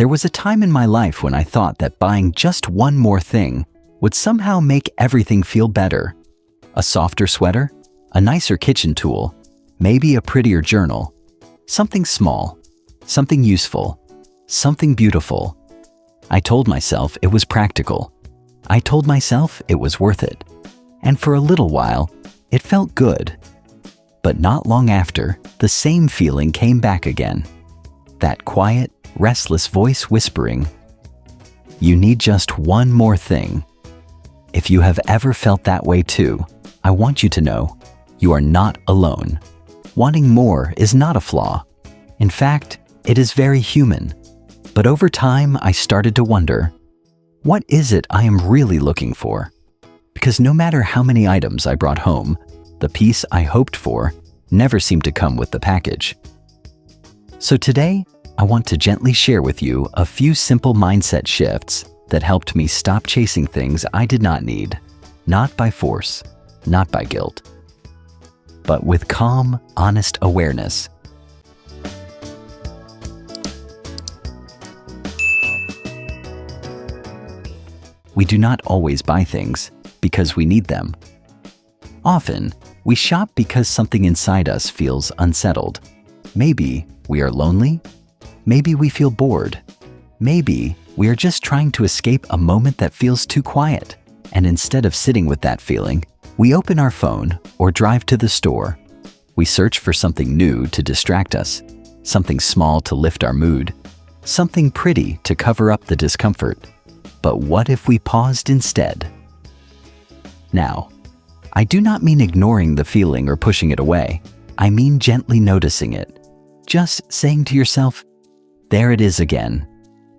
There was a time in my life when I thought that buying just one more thing would somehow make everything feel better. A softer sweater, a nicer kitchen tool, maybe a prettier journal. Something small, something useful, something beautiful. I told myself it was practical. I told myself it was worth it. And for a little while, it felt good. But not long after, the same feeling came back again. That quiet, restless voice whispering, "You need just one more thing." If you have ever felt that way too, I want you to know you are not alone. Wanting more is not a flaw. In fact, it is very human. But over time, I started to wonder, what is it I am really looking for? Because no matter how many items I brought home, the peace I hoped for never seemed to come with the package. So today, I want to gently share with you a few simple mindset shifts that helped me stop chasing things I did not need, not by force, not by guilt, but with calm, honest awareness. We do not always buy things because we need them. Often, we shop because something inside us feels unsettled. Maybe we are lonely. Maybe we feel bored. Maybe we are just trying to escape a moment that feels too quiet. And instead of sitting with that feeling, we open our phone or drive to the store. We search for something new to distract us, something small to lift our mood, something pretty to cover up the discomfort. But what if we paused instead? Now, I do not mean ignoring the feeling or pushing it away. I mean gently noticing it. Just saying to yourself, there it is again.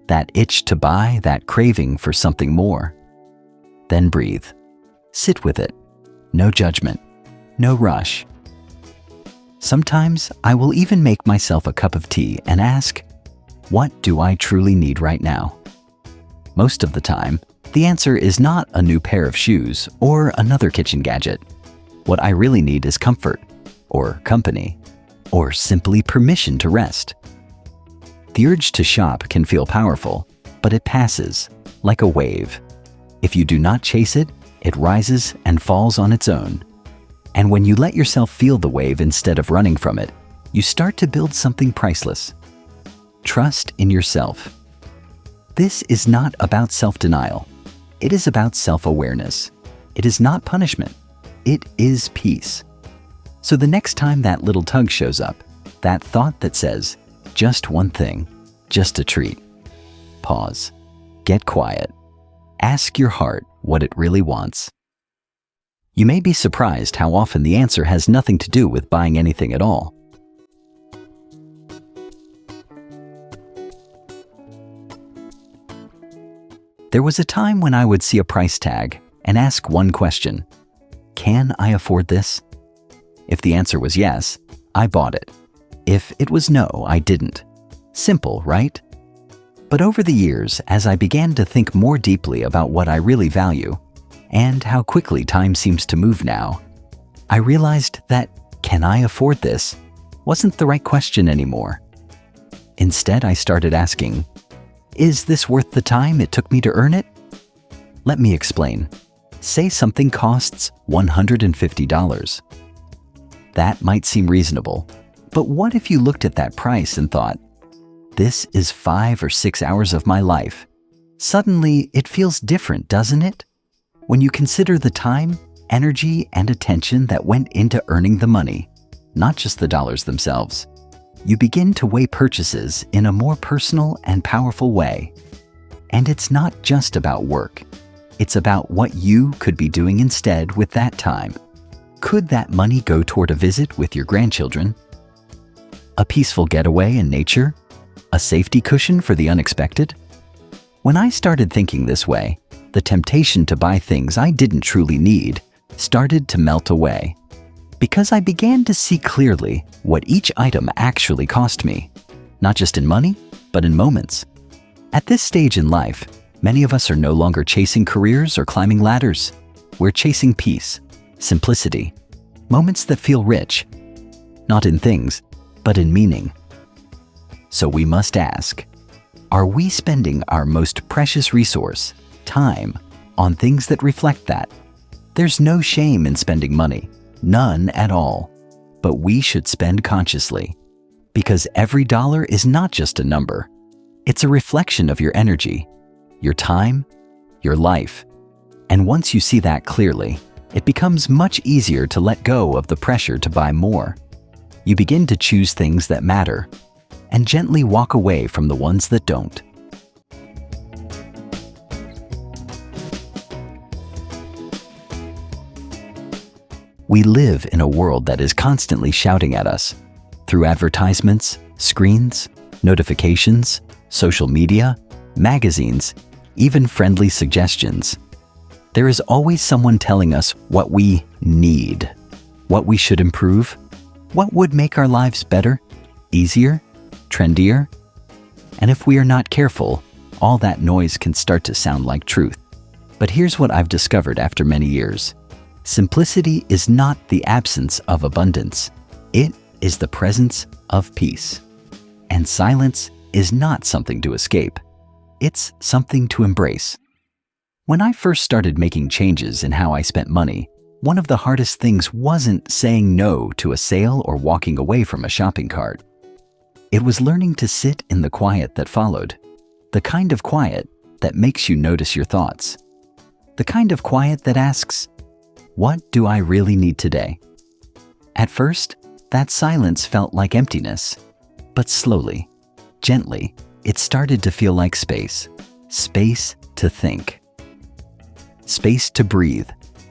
That itch to buy, that craving for something more. Then breathe. Sit with it. No judgment. No rush. Sometimes I will even make myself a cup of tea and ask, what do I truly need right now? Most of the time, the answer is not a new pair of shoes or another kitchen gadget. What I really need is comfort, or company, or simply permission to rest. The urge to shop can feel powerful, but it passes, like a wave. If you do not chase it, it rises and falls on its own. And when you let yourself feel the wave instead of running from it, you start to build something priceless. Trust in yourself. This is not about self-denial. It is about self-awareness. It is not punishment. It is peace. So the next time that little tug shows up, that thought that says, just one thing, just a treat, pause, get quiet, ask your heart what it really wants. You may be surprised how often the answer has nothing to do with buying anything at all. There was a time when I would see a price tag and ask one question: can I afford this? If the answer was yes, I bought it. If it was no, I didn't. Simple, right? But over the years, as I began to think more deeply about what I really value and how quickly time seems to move now, I realized that "can I afford this?" wasn't the right question anymore. Instead, I started asking, is this worth the time it took me to earn it? Let me explain. Say something costs $150. That might seem reasonable, but what if you looked at that price and thought, this is 5 or 6 hours of my life? Suddenly, it feels different, doesn't it? When you consider the time, energy, and attention that went into earning the money, not just the dollars themselves, you begin to weigh purchases in a more personal and powerful way. And it's not just about work. It's about what you could be doing instead with that time. Could that money go toward a visit with your grandchildren? A peaceful getaway in nature? A safety cushion for the unexpected? When I started thinking this way, the temptation to buy things I didn't truly need started to melt away. Because I began to see clearly what each item actually cost me, not just in money, but in moments. At this stage in life, many of us are no longer chasing careers or climbing ladders. We're chasing peace, simplicity, moments that feel rich, not in things, but in meaning. So we must ask, Are we spending our most precious resource, time, on things that reflect that? There's no shame in spending money, none at all. But we should spend consciously, because every dollar is not just a number. It's a reflection of your energy, your time, your life. And once you see that clearly, it becomes much easier to let go of the pressure to buy more. You begin to choose things that matter and gently walk away from the ones that don't. We live in a world that is constantly shouting at us through advertisements, screens, notifications, social media, magazines, even friendly suggestions. There is always someone telling us what we need, what we should improve, what would make our lives better, easier, trendier. And if we are not careful, all that noise can start to sound like truth. But here's what I've discovered after many years. Simplicity is not the absence of abundance. It is the presence of peace. And silence is not something to escape. It's something to embrace. When I first started making changes in how I spent money, one of the hardest things wasn't saying no to a sale or walking away from a shopping cart. It was learning to sit in the quiet that followed, the kind of quiet that makes you notice your thoughts, the kind of quiet that asks, what do I really need today? At first, that silence felt like emptiness, but slowly, gently, it started to feel like space. Space to think. Space to breathe.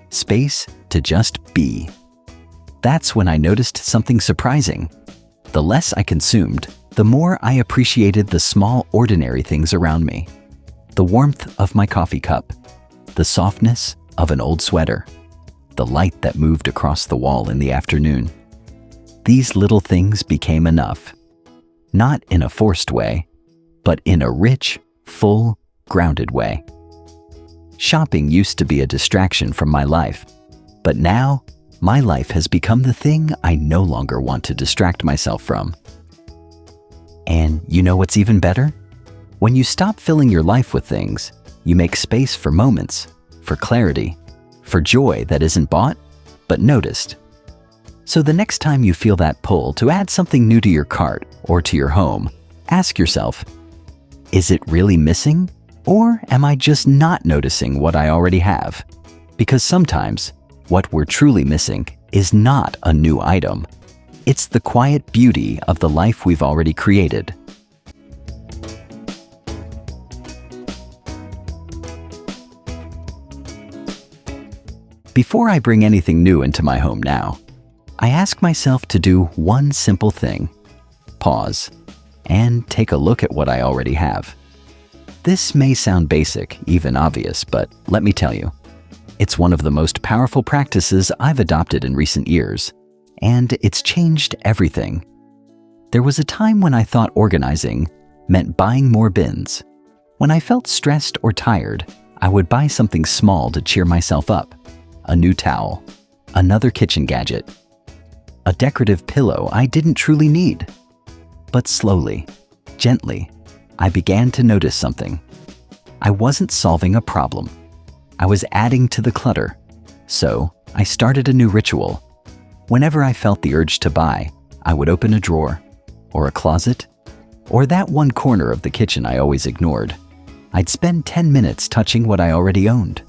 Space to just be. That's when I noticed something surprising. The less I consumed, the more I appreciated the small, ordinary things around me. The warmth of my coffee cup, the softness of an old sweater, the light that moved across the wall in the afternoon. These little things became enough. Not in a forced way, but in a rich, full, grounded way. Shopping used to be a distraction from my life, but now my life has become the thing I no longer want to distract myself from. And you know what's even better? When you stop filling your life with things, you make space for moments, for clarity, for joy that isn't bought, but noticed. So the next time you feel that pull to add something new to your cart or to your home, ask yourself, is it really missing? Or am I just not noticing what I already have? Because sometimes, what we're truly missing is not a new item. It's the quiet beauty of the life we've already created. Before I bring anything new into my home now, I ask myself to do one simple thing. Pause and take a look at what I already have. This may sound basic, even obvious, but let me tell you, it's one of the most powerful practices I've adopted in recent years, and it's changed everything. There was a time when I thought organizing meant buying more bins. When I felt stressed or tired, I would buy something small to cheer myself up. A new towel, another kitchen gadget, a decorative pillow I didn't truly need. But slowly, gently, I began to notice something. I wasn't solving a problem. I was adding to the clutter. So I started a new ritual. Whenever I felt the urge to buy, I would open a drawer, or a closet, or that one corner of the kitchen I always ignored. I'd spend 10 minutes touching what I already owned.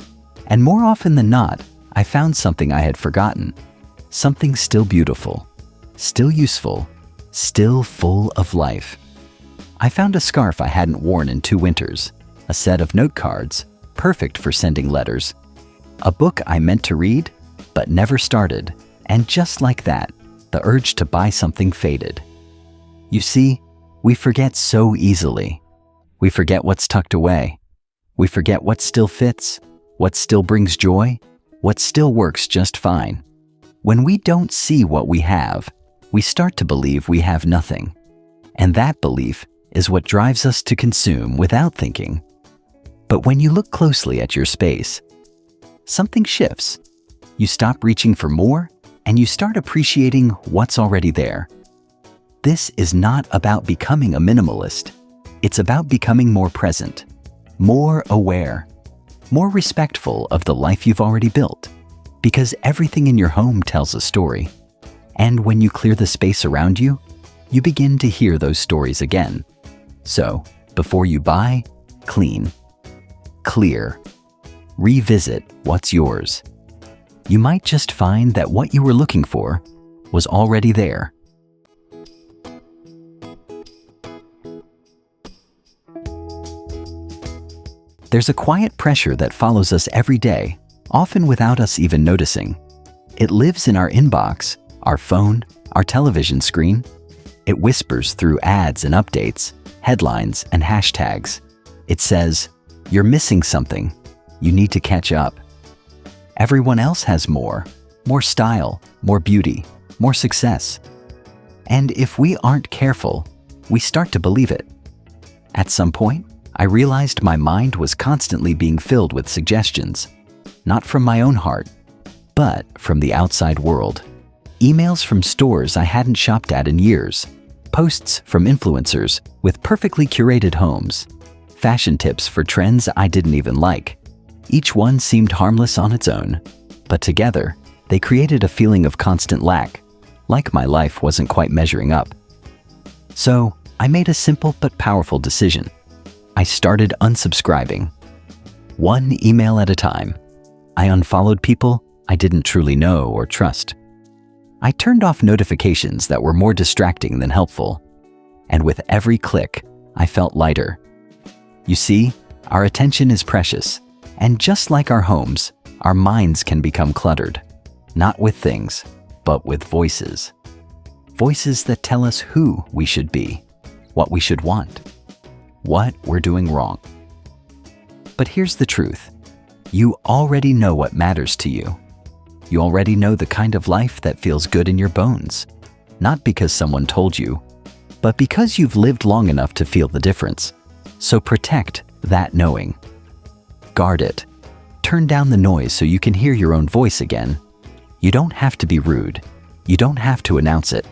And more often than not, I found something I had forgotten. Something still beautiful, still useful, still full of life. I found a scarf I hadn't worn in 2 winters, a set of note cards, perfect for sending letters, a book I meant to read, but never started, and just like that, the urge to buy something faded. You see, we forget so easily. We forget what's tucked away. We forget what still fits, what still brings joy, what still works just fine. When we don't see what we have, we start to believe we have nothing. And that belief is what drives us to consume without thinking. But when you look closely at your space, something shifts. You stop reaching for more, and you start appreciating what's already there. This is not about becoming a minimalist. It's about becoming more present, more aware, more respectful of the life you've already built. Because everything in your home tells a story. And when you clear the space around you, you begin to hear those stories again. So, before you buy, clean, clear, revisit what's yours. You might just find that what you were looking for was already there. There's a quiet pressure that follows us every day, often without us even noticing. It lives in our inbox, our phone, our television screen. It whispers through ads and updates, headlines and hashtags. It says, "You're missing something. You need to catch up." Everyone else has more style, more beauty, more success. And if we aren't careful, we start to believe it. At some point, I realized my mind was constantly being filled with suggestions, not from my own heart, but from the outside world. Emails from stores I hadn't shopped at in years, posts from influencers with perfectly curated homes, fashion tips for trends I didn't even like. Each one seemed harmless on its own, but together, they created a feeling of constant lack, like my life wasn't quite measuring up. So, I made a simple but powerful decision. I started unsubscribing. One email at a time. I unfollowed people I didn't truly know or trust. I turned off notifications that were more distracting than helpful. And with every click, I felt lighter. You see, our attention is precious. And just like our homes, our minds can become cluttered. Not with things, but with voices. Voices that tell us who we should be, what we should want, what we're doing wrong. But here's the truth. You already know what matters to you. You already know the kind of life that feels good in your bones. Not because someone told you, but because you've lived long enough to feel the difference. So protect that knowing. Guard it. Turn down the noise so you can hear your own voice again. You don't have to be rude. You don't have to announce it.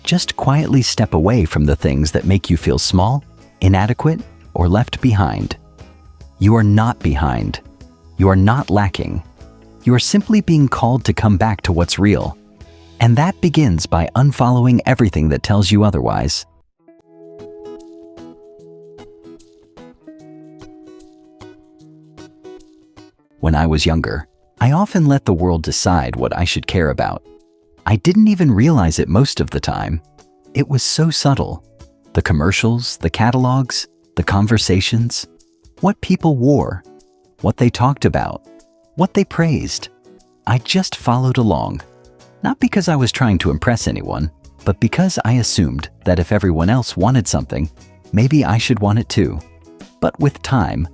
Just quietly step away from the things that make you feel small, inadequate, or left behind. You are not behind. You are not lacking. You are simply being called to come back to what's real. And that begins by unfollowing everything that tells you otherwise. When I was younger, I often let the world decide what I should care about. I didn't even realize it most of the time. It was so subtle. The commercials, the catalogs, the conversations, what people wore, what they talked about, what they praised. I just followed along. Not because I was trying to impress anyone, but because I assumed that if everyone else wanted something, maybe I should want it too. But with time,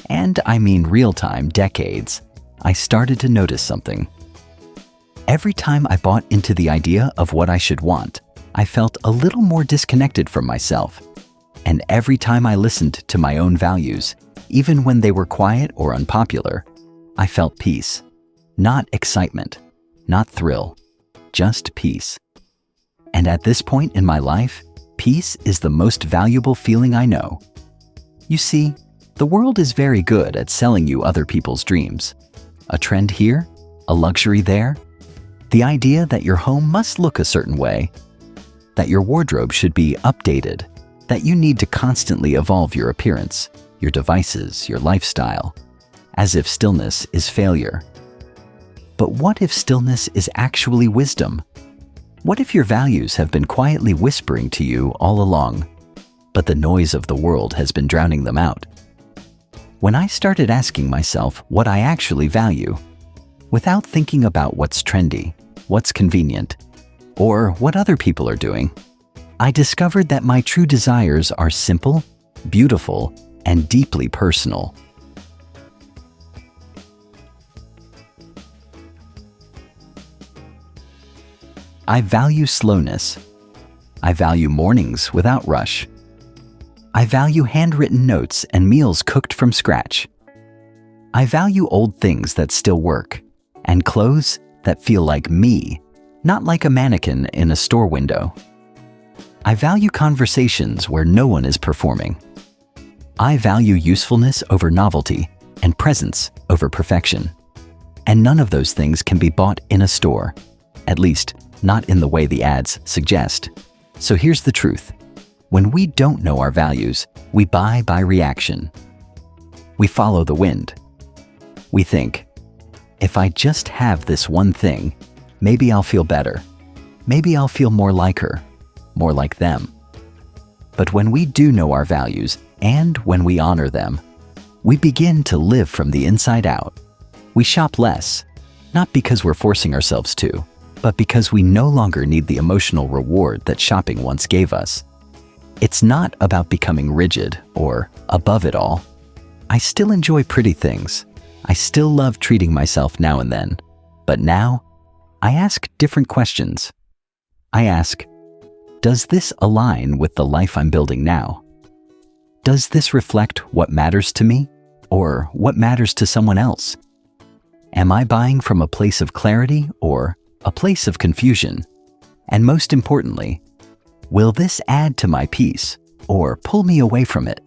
and I mean real time, decades, I started to notice something. Every time I bought into the idea of what I should want, I felt a little more disconnected from myself. And every time I listened to my own values, even when they were quiet or unpopular, I felt peace. Not excitement, not thrill, just peace. And at this point in my life, peace is the most valuable feeling I know. You see, the world is very good at selling you other people's dreams. A trend here, a luxury there. The idea that your home must look a certain way, that your wardrobe should be updated, that you need to constantly evolve your appearance, your devices, your lifestyle, as if stillness is failure. But what if stillness is actually wisdom? What if your values have been quietly whispering to you all along, but the noise of the world has been drowning them out? When I started asking myself what I actually value, without thinking about what's trendy, what's convenient, or what other people are doing, I discovered that my true desires are simple, beautiful, and deeply personal. I value slowness. I value mornings without rush. I value handwritten notes and meals cooked from scratch. I value old things that still work, and clothes that feel like me, not like a mannequin in a store window. I value conversations where no one is performing, I value usefulness over novelty and presence over perfection. And none of those things can be bought in a store, at least not in the way the ads suggest. So here's the truth. When we don't know our values, we buy by reaction. We follow the wind. We think, if I just have this one thing, maybe I'll feel better. Maybe I'll feel more like her, more like them. But when we do know our values and when we honor them, we begin to live from the inside out. We shop less, not because we're forcing ourselves to, but because we no longer need the emotional reward that shopping once gave us. It's not about becoming rigid or above it all. I still enjoy pretty things. I still love treating myself now and then. But now, I ask different questions. I ask, does this align with the life I'm building now? Does this reflect what matters to me or what matters to someone else? Am I buying from a place of clarity or a place of confusion? And most importantly, will this add to my peace or pull me away from it?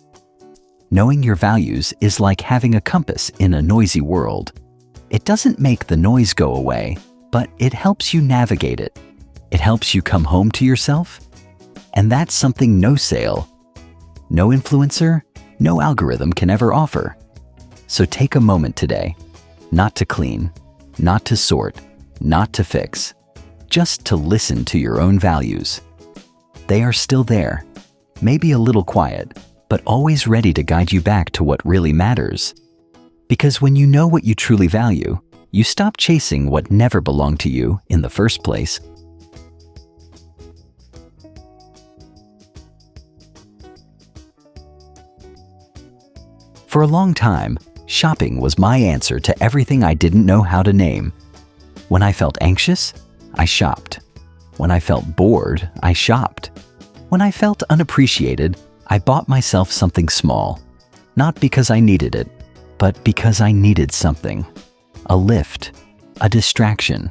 Knowing your values is like having a compass in a noisy world. It doesn't make the noise go away, but it helps you navigate it. It helps you come home to yourself. And that's something no sale, no influencer, no algorithm can ever offer. So take a moment today, not to clean, not to sort, not to fix, just to listen to your own values. They are still there, maybe a little quiet, but always ready to guide you back to what really matters. Because when you know what you truly value, you stop chasing what never belonged to you in the first place. For a long time, shopping was my answer to everything I didn't know how to name. When I felt anxious, I shopped. When I felt bored, I shopped. When I felt unappreciated, I bought myself something small. Not because I needed it, but because I needed something. A lift, a distraction,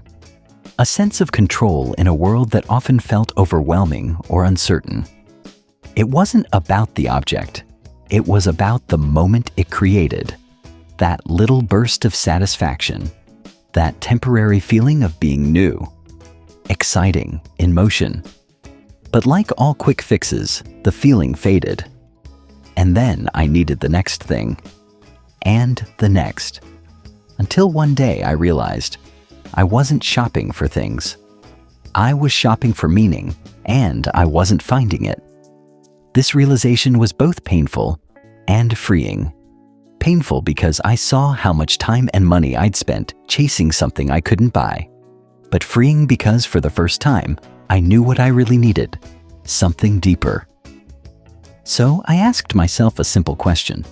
a sense of control in a world that often felt overwhelming or uncertain. It wasn't about the object. It was about the moment it created. That little burst of satisfaction, that temporary feeling of being new, exciting, in motion. But like all quick fixes, the feeling faded. And then I needed the next thing, and the next. Until one day I realized I wasn't shopping for things. I was shopping for meaning, and I wasn't finding it. This realization was both painful and freeing. Painful because I saw how much time and money I'd spent chasing something I couldn't buy. But freeing because for the first time, I knew what I really needed, something deeper. So I asked myself a simple question.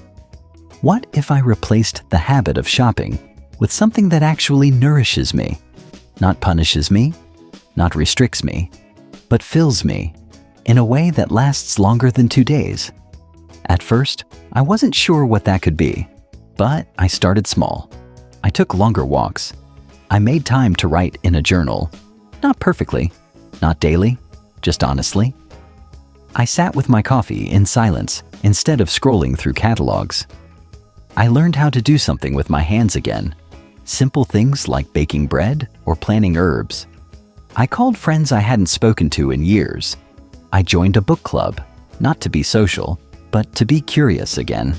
What if I replaced the habit of shopping with something that actually nourishes me, not punishes me, not restricts me, but fills me in a way that lasts longer than 2 days? At first, I wasn't sure what that could be, but I started small. I took longer walks. I made time to write in a journal, not perfectly, not daily, just honestly. I sat with my coffee in silence instead of scrolling through catalogs. I learned how to do something with my hands again, simple things like baking bread or planting herbs. I called friends I hadn't spoken to in years. I joined a book club, not to be social, but to be curious again.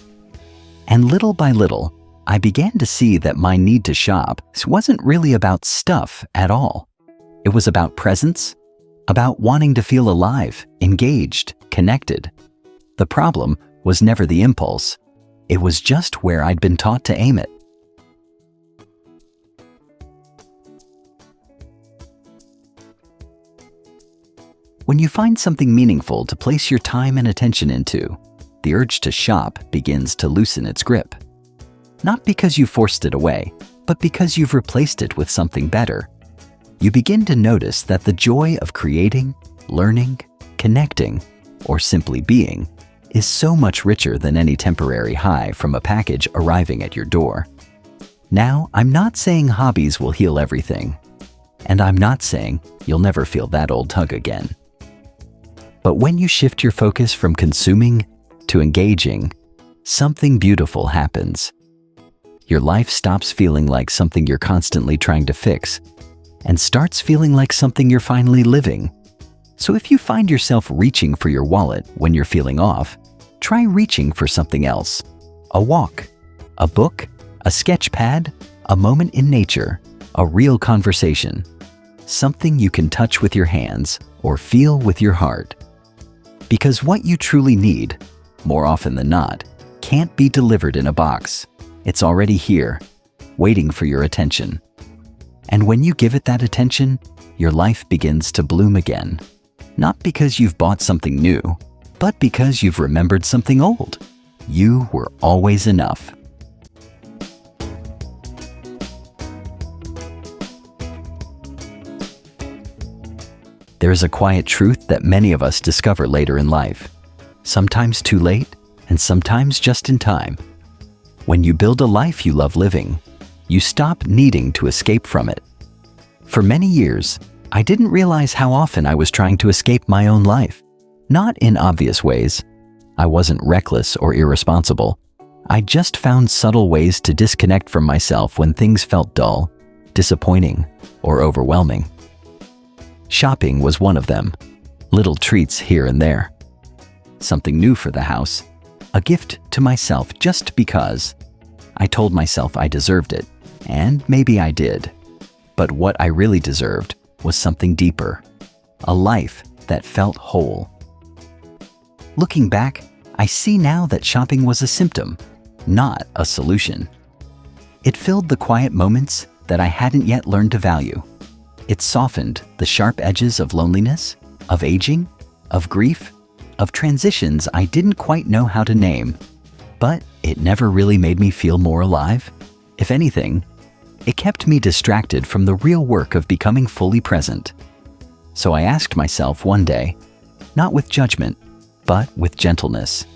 And little by little, I began to see that my need to shop wasn't really about stuff at all. It was about presence, about wanting to feel alive, engaged, connected. The problem was never the impulse. It was just where I'd been taught to aim it. When you find something meaningful to place your time and attention into, the urge to shop begins to loosen its grip. Not because you forced it away, but because you've replaced it with something better. You begin to notice that the joy of creating, learning, connecting, or simply being is so much richer than any temporary high from a package arriving at your door. Now, I'm not saying hobbies will heal everything, and I'm not saying you'll never feel that old tug again. But when you shift your focus from consuming to engaging, something beautiful happens. Your life stops feeling like something you're constantly trying to fix and starts feeling like something you're finally living. So if you find yourself reaching for your wallet when you're feeling off, try reaching for something else. A walk, a book, a sketch pad, a moment in nature, a real conversation. Something you can touch with your hands or feel with your heart. Because what you truly need, more often than not, can't be delivered in a box. It's already here, waiting for your attention. And when you give it that attention, your life begins to bloom again. Not because you've bought something new, but because you've remembered something old. You were always enough. There is a quiet truth that many of us discover later in life, sometimes too late and sometimes just in time. When you build a life you love living, you stop needing to escape from it. For many years, I didn't realize how often I was trying to escape my own life. Not in obvious ways. I wasn't reckless or irresponsible. I just found subtle ways to disconnect from myself when things felt dull, disappointing, or overwhelming. Shopping was one of them. Little treats here and there. Something new for the house. A gift to myself just because. I told myself I deserved it, and maybe I did. But what I really deserved was something deeper. A life that felt whole. Looking back, I see now that shopping was a symptom, not a solution. It filled the quiet moments that I hadn't yet learned to value. It softened the sharp edges of loneliness, of aging, of grief, of transitions I didn't quite know how to name. But it never really made me feel more alive. If anything, it kept me distracted from the real work of becoming fully present. So I asked myself one day, not with judgment, but with gentleness,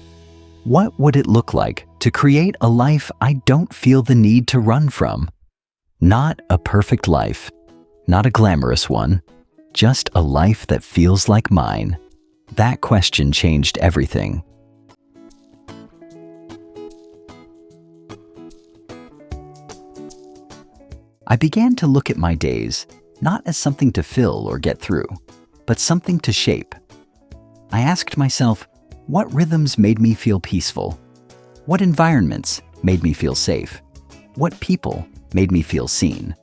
what would it look like to create a life I don't feel the need to run from? Not a perfect life, not a glamorous one, just a life that feels like mine. That question changed everything. I began to look at my days not as something to fill or get through, but something to shape. I asked myself, what rhythms made me feel peaceful? What environments made me feel safe? What people made me feel seen?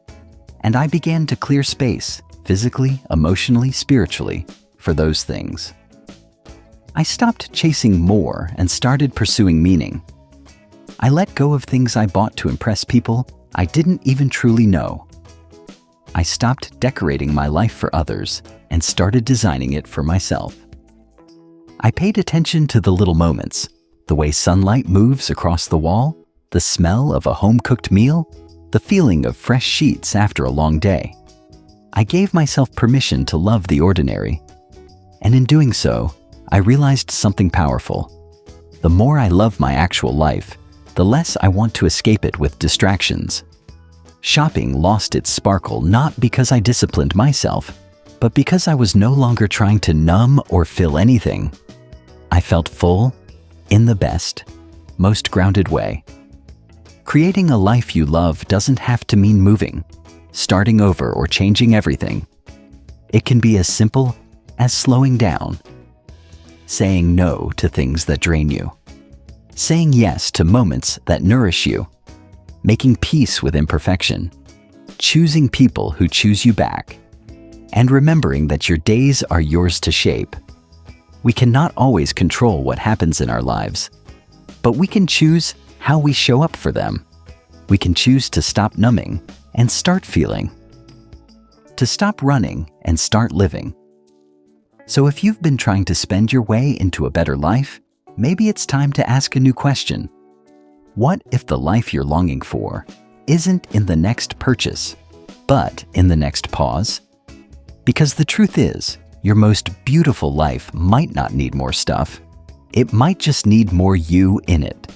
And I began to clear space, physically, emotionally, spiritually, for those things. I stopped chasing more and started pursuing meaning. I let go of things I bought to impress people I didn't even truly know. I stopped decorating my life for others and started designing it for myself. I paid attention to the little moments, the way sunlight moves across the wall, the smell of a home-cooked meal, the feeling of fresh sheets after a long day. I gave myself permission to love the ordinary. And in doing so, I realized something powerful. The more I love my actual life, the less I want to escape it with distractions. Shopping lost its sparkle not because I disciplined myself, but because I was no longer trying to numb or fill anything. I felt full, in the best, most grounded way. Creating a life you love doesn't have to mean moving, starting over, or changing everything. It can be as simple as slowing down, saying no to things that drain you, saying yes to moments that nourish you, making peace with imperfection, choosing people who choose you back, and remembering that your days are yours to shape. We cannot always control what happens in our lives, but we can choose how we show up for them. We can choose to stop numbing and start feeling, to stop running and start living. So if you've been trying to spend your way into a better life, maybe it's time to ask a new question. What if the life you're longing for isn't in the next purchase, but in the next pause? Because the truth is, your most beautiful life might not need more stuff. It might just need more you in it.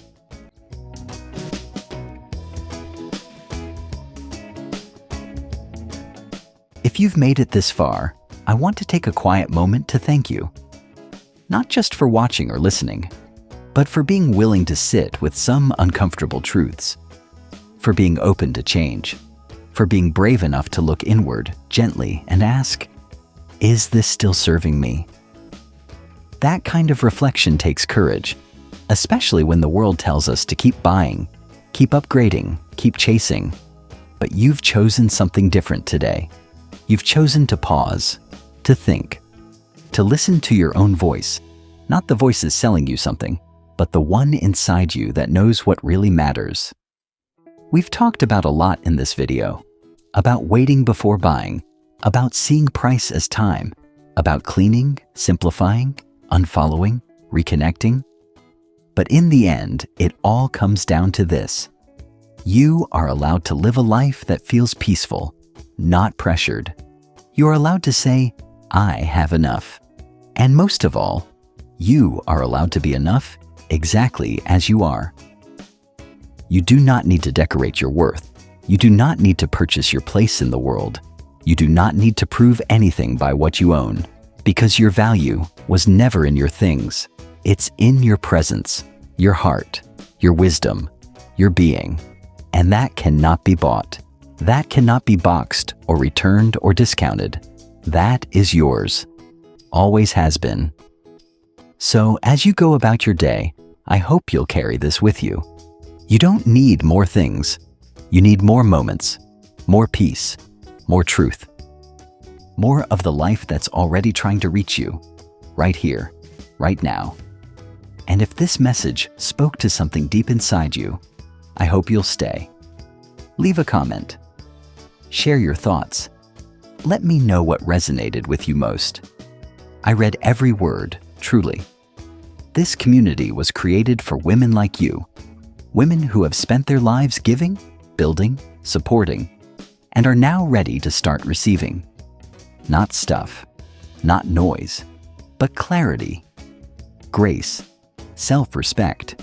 If you've made it this far, I want to take a quiet moment to thank you. Not just for watching or listening, but for being willing to sit with some uncomfortable truths, for being open to change, for being brave enough to look inward gently and ask, is this still serving me? That kind of reflection takes courage, especially when the world tells us to keep buying, keep upgrading, keep chasing. But you've chosen something different today. You've chosen to pause, to think, to listen to your own voice, not the voices selling you something, but the one inside you that knows what really matters. We've talked about a lot in this video, about waiting before buying, about seeing price as time, about cleaning, simplifying, unfollowing, reconnecting. But in the end, it all comes down to this. You are allowed to live a life that feels peaceful, not pressured. You are allowed to say, I have enough. And most of all, you are allowed to be enough exactly as you are. You do not need to decorate your worth. You do not need to purchase your place in the world. You do not need to prove anything by what you own, because your value was never in your things. It's in your presence, your heart, your wisdom, your being. And that cannot be bought. That cannot be boxed or returned or discounted. That is yours. Always has been. So as you go about your day, I hope you'll carry this with you. You don't need more things. You need more moments, more peace, more truth, more of the life that's already trying to reach you, right here, right now. And if this message spoke to something deep inside you, I hope you'll stay. Leave a comment. Share your thoughts. Let me know what resonated with you most. I read every word, truly. This community was created for women like you, women who have spent their lives giving, building, supporting, and are now ready to start receiving. Not stuff, not noise, but clarity, grace, self-respect,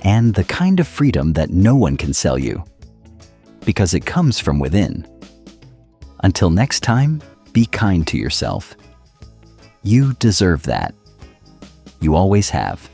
and the kind of freedom that no one can sell you, because it comes from within. Until next time, be kind to yourself. You deserve that. You always have.